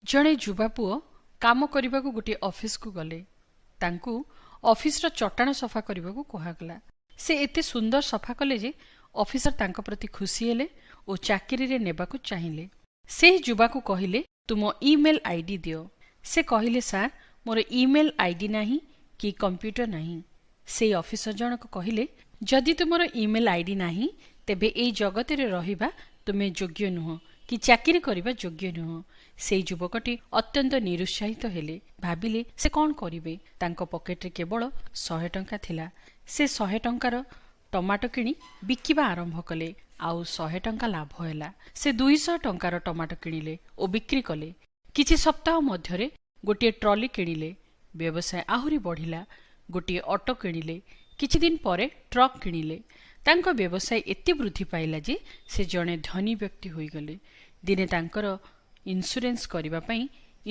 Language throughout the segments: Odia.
ଜଣେ ଯୁବା ପୁଅ କାମ କରିବାକୁ ଗୋଟିଏ ଅଫିସକୁ ଗଲେ। ତାଙ୍କୁ ଅଫିସର ଚଟାଣ ସଫା କରିବାକୁ କୁହାଗଲା। ସେ ଏତେ ସୁନ୍ଦର ସଫା କଲେ ଯେ ଅଫିସର ତାଙ୍କ ପ୍ରତି ଖୁସି ହେଲେ ଓ ଚାକିରିରେ ନେବାକୁ ଚାହିଁଲେ। ସେହି ଯୁବାକୁ କହିଲେ, ତୁମ ଇମେଲ୍ ଆଇଡି ଦିଅ। ସେ କହିଲେ, ସାର୍, ମୋର ଇମେଲ୍ ଆଇଡି ନାହିଁ କି କମ୍ପ୍ୟୁଟର ନାହିଁ। ସେହି ଅଫିସର ଜଣକ କହିଲେ, ଯଦି ତୁମର ଇମେଲ୍ ଆଇଡି ନାହିଁ ତେବେ ଏହି ଜଗତରେ ରହିବା ତୁମେ ଯୋଗ୍ୟ ନୁହଁ କି ଚାକିରି କରିବା ଯୋଗ୍ୟ ନୁହଁ। ସେହି ଯୁବକଟି ଅତ୍ୟନ୍ତ ନିରୁତ୍ସାହିତ ହେଲେ। ଭାବିଲେ ସେ କ'ଣ କରିବେ। ତାଙ୍କ ପକେଟରେ କେବଳ 100 ଟଙ୍କା ଥିଲା। ସେ 100 ଟଙ୍କାର ଟମାଟୋ କିଣି ବିକିବା ଆରମ୍ଭ କଲେ। ଆଉ 100 ଟଙ୍କା ଲାଭ ହେଲା। ସେ 200 ଟଙ୍କାର ଟମାଟୋ କିଣିଲେ ଓ ବିକ୍ରି କଲେ। କିଛି ସପ୍ତାହ ମଧ୍ୟରେ ଗୋଟିଏ ଟ୍ରଲି କିଣିଲେ। ବ୍ୟବସାୟ ଆହୁରି ବଢ଼ିଲା। ଗୋଟିଏ ଅଟୋ କିଣିଲେ। କିଛି ଦିନ ପରେ ଟ୍ରକ୍ କିଣିଲେ। ତାଙ୍କ ବ୍ୟବସାୟ ଏତେ ବୃଦ୍ଧି ପାଇଲା ଯେ ସେ ଜଣେ ଧନୀ ବ୍ୟକ୍ତି ହୋଇଗଲେ। ଦିନେ ତାଙ୍କର ଇନ୍ସୁରାନ୍ସ କରିବା ପାଇଁ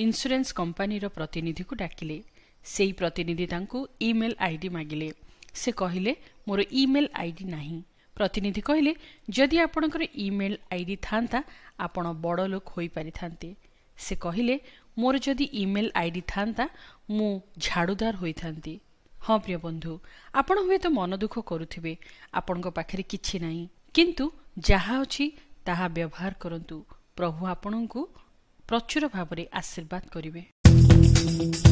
ଇନ୍ସୁରାନ୍ସ କମ୍ପାନୀର ପ୍ରତିନିଧିକୁ ଡାକିଲେ। ସେହି ପ୍ରତିନିଧି ତାଙ୍କୁ ଇମେଲ୍ ଆଇଡି ମାଗିଲେ। ସେ କହିଲେ, ମୋର ଇମେଲ୍ ଆଇଡି ନାହିଁ। ପ୍ରତିନିଧି କହିଲେ, ଯଦି ଆପଣଙ୍କର ଇମେଲ୍ ଆଇଡି ଥାନ୍ତା ଆପଣ ବଡ଼ ଲୋକ ହୋଇପାରିଥାନ୍ତେ। ସେ କହିଲେ, ମୋର ଯଦି ଇମେଲ୍ ଆଇଡି ଥାନ୍ତା ମୁଁ ଝାଡ଼ୁଦାର ହୋଇଥାନ୍ତି। ହଁ ପ୍ରିୟ ବନ୍ଧୁ, ଆପଣ ହୁଏତ ମନ ଦୁଃଖ କରୁଥିବେ, ଆପଣଙ୍କ ପାଖରେ କିଛି ନାହିଁ। କିନ୍ତୁ ଯାହା ଅଛି ତାହା ବ୍ୟବହାର କରନ୍ତୁ। ପ୍ରଭୁ ଆପଣଙ୍କୁ ପ୍ରଚୁର ଭାବରେ ଆଶୀର୍ବାଦ କରିବେ।